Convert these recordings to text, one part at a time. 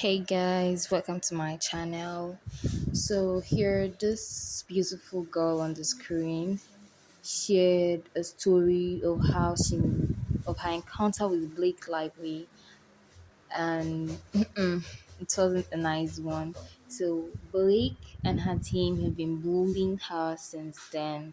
Hey guys, welcome to my channel. So here this beautiful girl on the screen shared a story of her encounter with Blake Lively, and it wasn't a nice one. So Blake and her team have been bullying her since then.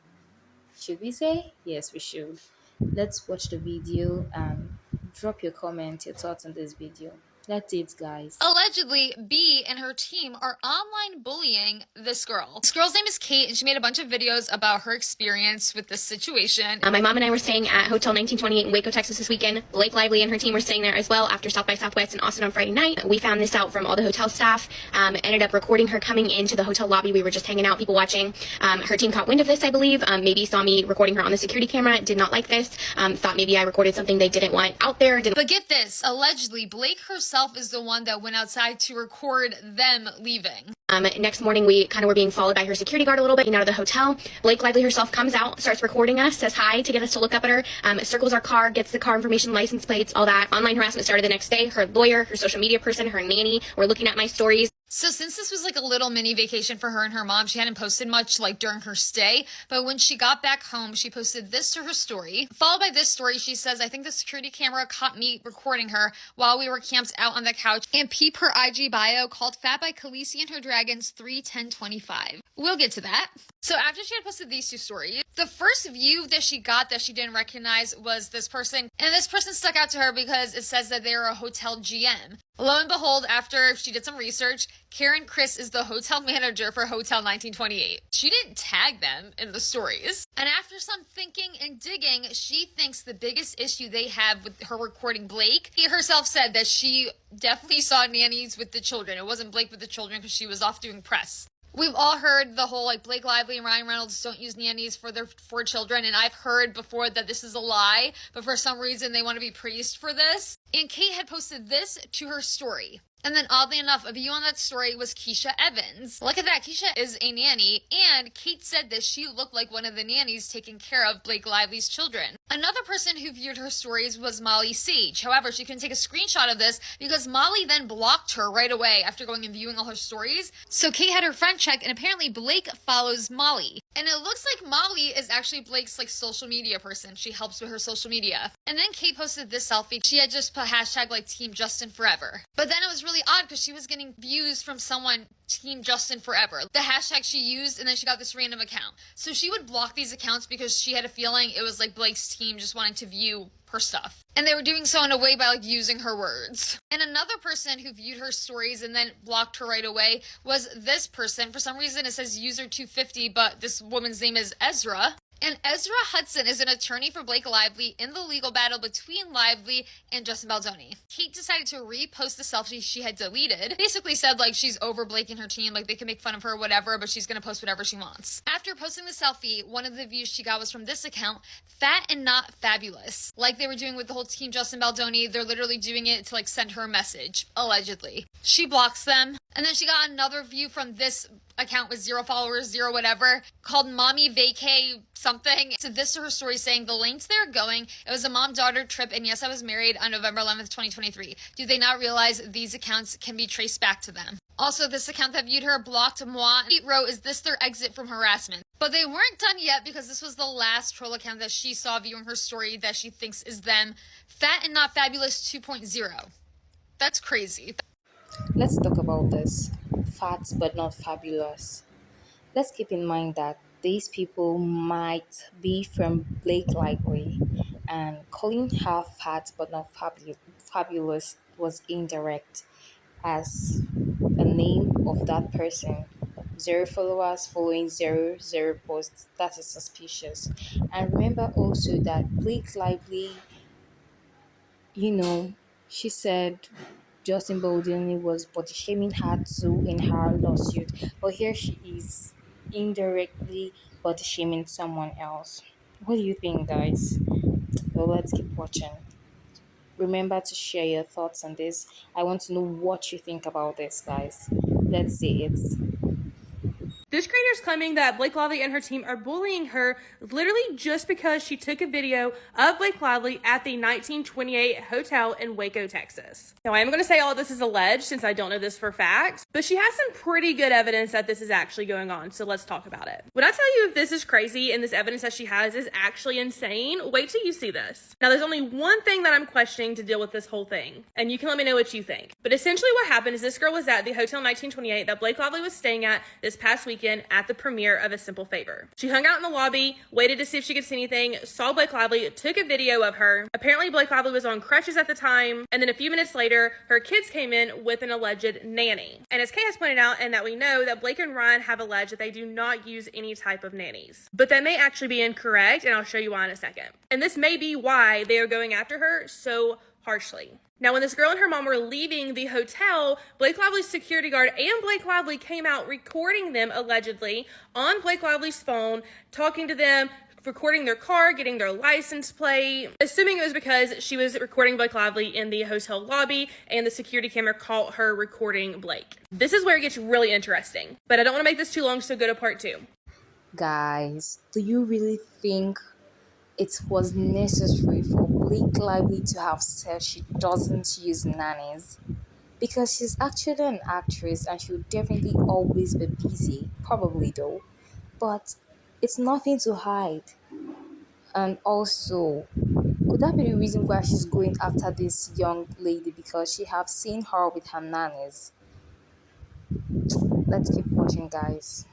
Should we say? Yes, we should. Let's watch the video and drop your comment, your thoughts on this video. That's it, guys. Allegedly, B and her team are online bullying this girl. This girl's name is Kate, and she made a bunch of videos about her experience with this situation. My mom and I were staying at Hotel 1928 in Waco, Texas this weekend. Blake Lively and her team were staying there as well after South by Southwest in Austin on Friday night. We found this out from all the hotel staff. Ended up recording her coming into the hotel lobby. We were just hanging out, people watching. Her team caught wind of this, I believe. Maybe saw me recording her on the security camera. Did not like this. Thought maybe I recorded something they didn't want out there. But get this, allegedly, Blake herself is the one that went outside to record them leaving. Next morning, we kind of were being followed by her security guard a little bit, getting out of the hotel. Blake Lively herself comes out, starts recording us, says hi to get us to look up at her, circles our car, gets the car information, license plates, all that. Online harassment started the next day. Her lawyer, her social media person, her nanny were looking at my stories. So since this was like a little mini vacation for her and her mom, she hadn't posted much like during her stay. But when she got back home, she posted this to her story. Followed by this story, she says, I think the security camera caught me recording her while we were camped out on the couch. And peep her IG bio called Fat by Khaleesi and her Dragons 31025. We'll get to that. So after she had posted these two stories, the first view that she got that she didn't recognize was this person. And this person stuck out to her because it says that they're a hotel GM. Lo and behold, after she did some research, Karen Chris is the hotel manager for Hotel 1928. She didn't tag them in the stories. And after some thinking and digging, she thinks the biggest issue they have with her recording Blake, she herself said that she definitely saw nannies with the children. It wasn't Blake with the children because she was off doing press. We've all heard the whole like Blake Lively and Ryan Reynolds don't use nannies for their four children, and I've heard before that this is a lie, but for some reason they want to be praised for this. And Kate had posted this to her story. And then oddly enough, a view on that story was Keisha Evans. Look at that, Keisha is a nanny, and Kate said that she looked like one of the nannies taking care of Blake Lively's children. Another person who viewed her stories was Molly Sage. However, she couldn't take a screenshot of this because Molly then blocked her right away after going and viewing all her stories. So Kate had her friend check, and apparently Blake follows Molly. And it looks like Molly is actually Blake's like social media person. She helps with her social media. And then Kate posted this selfie. She had just put hashtag like Team Justin Forever. But then it was really odd because she was getting views from someone Team Justin Forever. The hashtag she used, and then she got this random account. So she would block these accounts because she had a feeling it was like Blake's team just wanting to view her stuff. And they were doing so in a way by like using her words. And another person who viewed her stories and then blocked her right away was this person. For some reason it says user 250, but this woman's name is Ezra. And Ezra Hudson is an attorney for Blake Lively in the legal battle between Lively and Justin Baldoni. Kate decided to repost the selfie she had deleted. Basically said like she's over Blake and her team, like they can make fun of her or whatever, but she's gonna post whatever she wants. After posting the selfie, one of the views she got was from this account, Fat and Not Fabulous. Like they were doing with the whole team Justin Baldoni, they're literally doing it to like send her a message, allegedly. She blocks them. And then she got another view from this account with 0 followers, 0 whatever, called Mommy Vacay something. So this to her story saying the lengths they're going, it was a mom-daughter trip, and yes, I was married on November 11th, 2023. Do they not realize these accounts can be traced back to them? Also, this account that viewed her blocked moi. Pete wrote, is this their exit from harassment? But they weren't done yet because this was the last troll account that she saw viewing her story that she thinks is them. Fat and Not Fabulous 2.0. That's crazy. Let's talk about this. Fat but not fabulous. Let's keep in mind that these people might be from Blake Lively, and calling her fat but not fabulous was indirect, as a name of that person. Zero followers following zero posts. That is suspicious. And remember also that Blake Lively, she said Justin Baldini was body shaming her too in her lawsuit, but here she is indirectly body shaming someone else. What do you think, guys? Well, let's keep watching. Remember to share your thoughts on this. I want to know what you think about this, guys. Let's see it. This creator is claiming that Blake Lively and her team are bullying her literally just because she took a video of Blake Lively at the 1928 hotel in Waco, Texas. Now, I am going to say all of this is alleged since I don't know this for a fact, but she has some pretty good evidence that this is actually going on, so let's talk about it. When I tell you if this is crazy and this evidence that she has is actually insane, wait till you see this. Now, there's only one thing that I'm questioning to deal with this whole thing, and you can let me know what you think. But essentially what happened is this girl was at the Hotel 1928 that Blake Lively was staying at this past weekend at the premiere of A Simple Favor. She hung out in the lobby, waited to see if she could see anything, saw Blake Lively, took a video of her. Apparently Blake Lively was on crutches at the time, and then a few minutes later, her kids came in with an alleged nanny. And as Kay has pointed out, and that we know that Blake and Ryan have alleged that they do not use any type of nannies. But that may actually be incorrect, and I'll show you why in a second. And this may be why they are going after her so harshly. Now, when this girl and her mom were leaving the hotel, Blake Lively's security guard and Blake Lively came out recording them allegedly on Blake Lively's phone, talking to them, recording their car, getting their license plate, assuming it was because she was recording Blake Lively in the hotel lobby and the security camera caught her recording Blake. This is where it gets really interesting, but I don't want to make this too long, so go to part 2. Guys, do you really think it was necessary for Blake Lively to have said she doesn't use nannies? Because she's actually an actress and she would definitely always be busy, probably though. But it's nothing to hide. And also, could that be the reason why she's going after this young lady? Because she have seen her with her nannies. Let's keep watching, guys.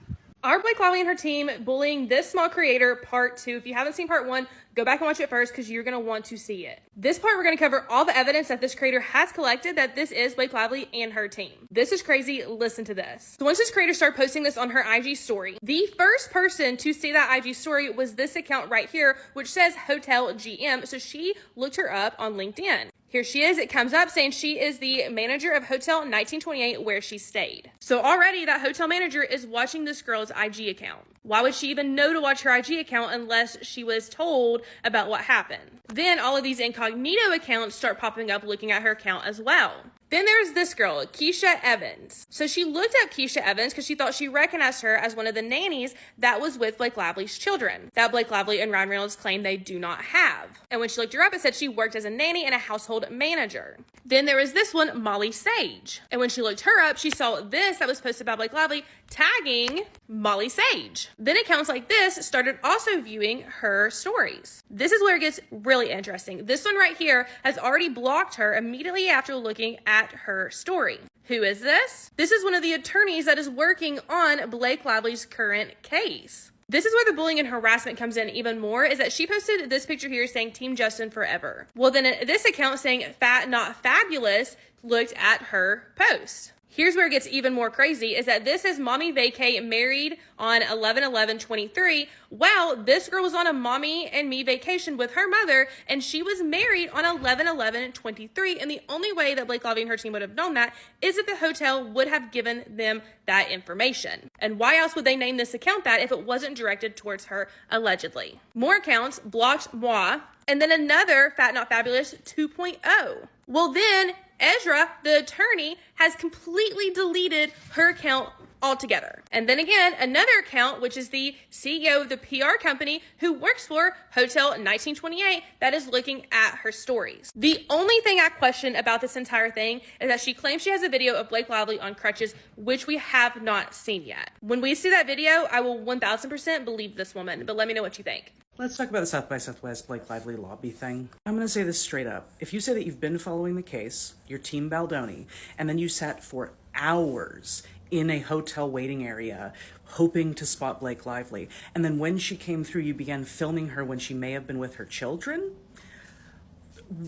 Are Blake Lively and her team bullying this small creator? Part 2. If you haven't seen part 1, go back and watch it first because you're going to want to see it. This part, we're going to cover all the evidence that this creator has collected that this is Blake Lively and her team. This is crazy. Listen to this. So once this creator started posting this on her IG story, the first person to see that IG story was this account right here, which says Hotel GM. So she looked her up on LinkedIn. Here she is. It comes up saying she is the manager of Hotel 1928 where she stayed. So already that hotel manager is watching this girl's IG account. Why would she even know to watch her IG account unless she was told about what happened? Then all of these incognito accounts start popping up looking at her account as well. Then there's this girl, Keisha Evans. So she looked up Keisha Evans because she thought she recognized her as one of the nannies that was with Blake Lively's children, that Blake Lively and Ryan Reynolds claim they do not have. And when she looked her up, it said she worked as a nanny and a household manager. Then there was this one, Molly Sage. And when she looked her up, she saw this that was posted by Blake Lively tagging Molly Sage. Then accounts like this started also viewing her stories. This is where it gets really interesting. This one right here has already blocked her immediately after looking at her story. Who is this? This is one of the attorneys that is working on Blake Lively's current case. This is where the bullying and harassment comes in even more, is that she posted this picture here saying Team Justin forever. Well, then this account saying Fat Not Fabulous looked at her post. Here's where it gets even more crazy, is that this is Mommy Vacay married on 11/11/23. Well, this girl was on a mommy and me vacation with her mother, and she was married on 11/11/23. And the only way that Blake Lively and her team would have known that is if the hotel would have given them that information. And why else would they name this account that if it wasn't directed towards her, allegedly? More accounts blocked moi, and then another Fat Not Fabulous 2.0. Well, then Ezra, the attorney, has completely deleted her account altogether. And then again, another account, which is the CEO of the PR company who works for Hotel 1928, that is looking at her stories. The only thing I question about this entire thing is that she claims she has a video of Blake Lively on crutches, which we have not seen yet. When we see that video, I will 1000% believe this woman, but let me know what you think. Let's talk about the South by Southwest Blake Lively lobby thing. I'm going to say this straight up. If you say that you've been following the case, you're Team Baldoni, and then you sat for hours in a hotel waiting area hoping to spot Blake Lively, and then when she came through, you began filming her when she may have been with her children?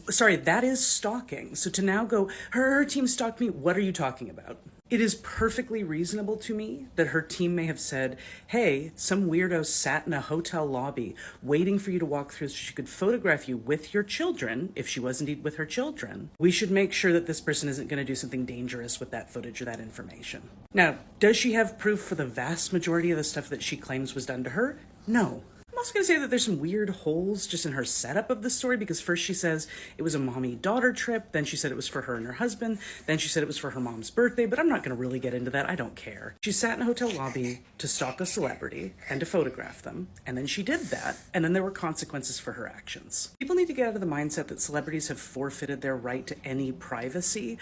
Sorry, that is stalking. So to now go, her team stalked me, what are you talking about? It is perfectly reasonable to me that her team may have said, hey, some weirdo sat in a hotel lobby waiting for you to walk through so she could photograph you with your children, if she was indeed with her children. We should make sure that this person isn't going to do something dangerous with that footage or that information. Now, does she have proof for the vast majority of the stuff that she claims was done to her? No. also going to say that there's some weird holes just in her setup of the story, because first she says it was a mommy-daughter trip, then she said it was for her and her husband, then she said it was for her mom's birthday, but I'm not going to really get into that. I don't care. She sat in a hotel lobby to stalk a celebrity and to photograph them, and then she did that, and then there were consequences for her actions. People need to get out of the mindset that celebrities have forfeited their right to any privacy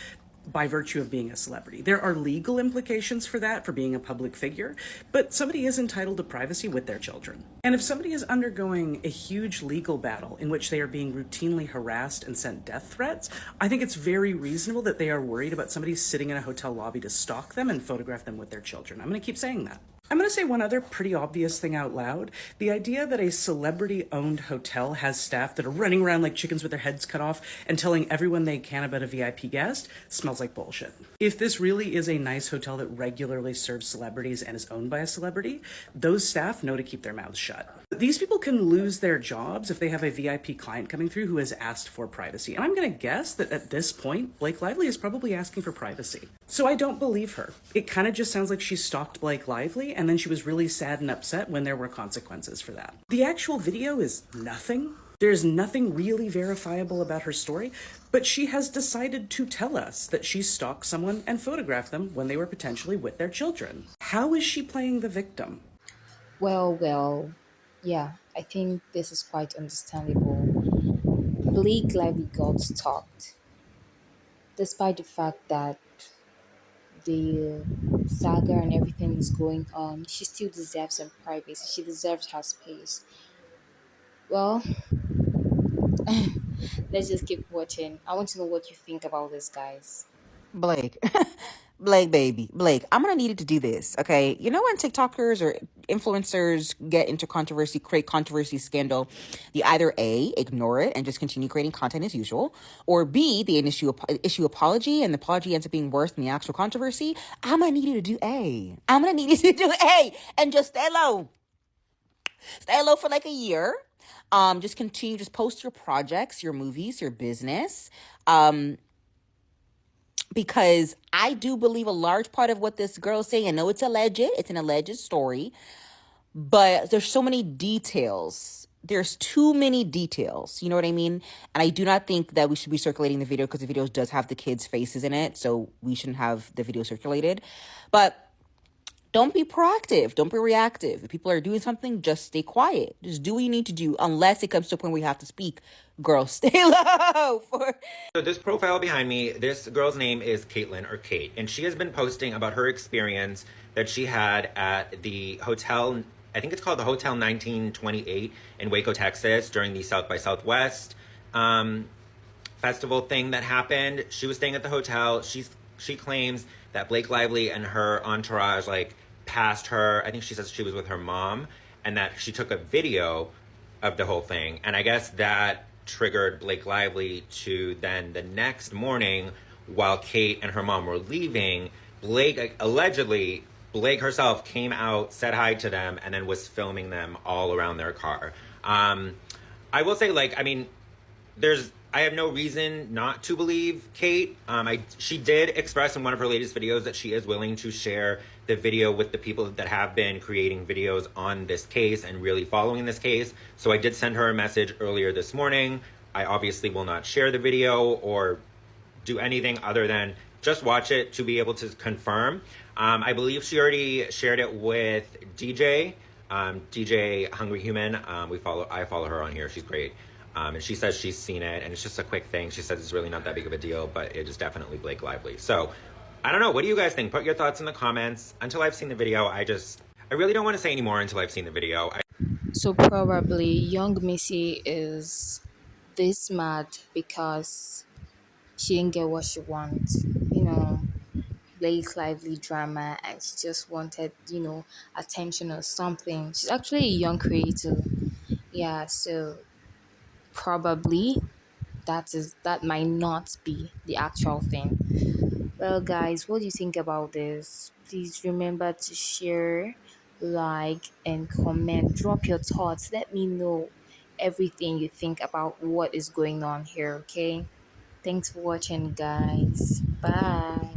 by virtue of being a celebrity. There are legal implications for that, for being a public figure, but somebody is entitled to privacy with their children. And if somebody is undergoing a huge legal battle in which they are being routinely harassed and sent death threats, I think it's very reasonable that they are worried about somebody sitting in a hotel lobby to stalk them and photograph them with their children. I'm going to keep saying that. I'm going to say one other pretty obvious thing out loud. The idea that a celebrity-owned hotel has staff that are running around like chickens with their heads cut off and telling everyone they can about a VIP guest smells like bullshit. If this really is a nice hotel that regularly serves celebrities and is owned by a celebrity, those staff know to keep their mouths shut. These people can lose their jobs if they have a VIP client coming through who has asked for privacy. And I'm going to guess that at this point, Blake Lively is probably asking for privacy. So I don't believe her. It kind of just sounds like she stalked Blake Lively, and then she was really sad and upset when there were consequences for that. The actual video is nothing. There's nothing really verifiable about her story, but she has decided to tell us that she stalked someone and photographed them when they were potentially with their children. How is she playing the victim? Well, yeah, I think this is quite understandable. Blake Lively got stalked, despite the fact that the saga and everything is going on. She still deserves some privacy. She deserves her space. Well, let's just keep watching. I want to know what you think about this, guys. Blake. Blake, baby. Blake, I'm going to need you to do this, okay? You know when TikTokers or influencers get into controversy, create controversy, scandal, they either A, ignore it and just continue creating content as usual, or B, they issue apology and the apology ends up being worse than the actual controversy. I'm going to need you to do A. I'm going to need you to do A and just stay low. Stay low for like a year. Just continue, just post your projects, your movies, your business. Because I do believe a large part of what this girl is saying, I know it's an alleged story, but there's so many details. There's too many details. You know what I mean? And I do not think that we should be circulating the video because the video does have the kids' faces in it. So we shouldn't have the video circulated. But don't be proactive. Don't be reactive. If people are doing something, just stay quiet. Just do what you need to do unless it comes to a point where you have to speak. Girl, stay low. So this profile behind me, this girl's name is Caitlin, or Kate, and she has been posting about her experience that she had at the hotel, I think it's called the Hotel 1928 in Waco, Texas, during the South by Southwest festival thing that happened. She was staying at the hotel. She claims that Blake Lively and her entourage passed her. I think she says she was with her mom and that she took a video of the whole thing. And I guess that triggered Blake Lively to then the next morning, while Kate and her mom were leaving, Blake herself came out, said hi to them, and then was filming them all around their car. I will say, I have no reason not to believe Kate. She did express in one of her latest videos that she is willing to share the video with the people that have been creating videos on this case and really following this case. So I did send her a message earlier this morning. I obviously will not share the video or do anything other than just watch it to be able to confirm. I believe she already shared it with DJ, DJ Hungry Human. I follow her on here. She's great. And she says she's seen it, and it's just a quick thing. She says it's really not that big of a deal, but it is definitely Blake Lively. So, I don't know. What do you guys think? Put your thoughts in the comments. Until I've seen the video, I really don't want to say any more until I've seen the video. So probably young Missy is this mad because she didn't get what she wants. Blake Lively drama, and she just wanted, attention or something. She's actually a young creator. Yeah, so probably that might not be the actual thing. Well, guys, what do you think about this? Please remember to share, like, and comment. Drop your thoughts. Let me know everything you think about what is going on here, okay? Thanks for watching, guys. Bye.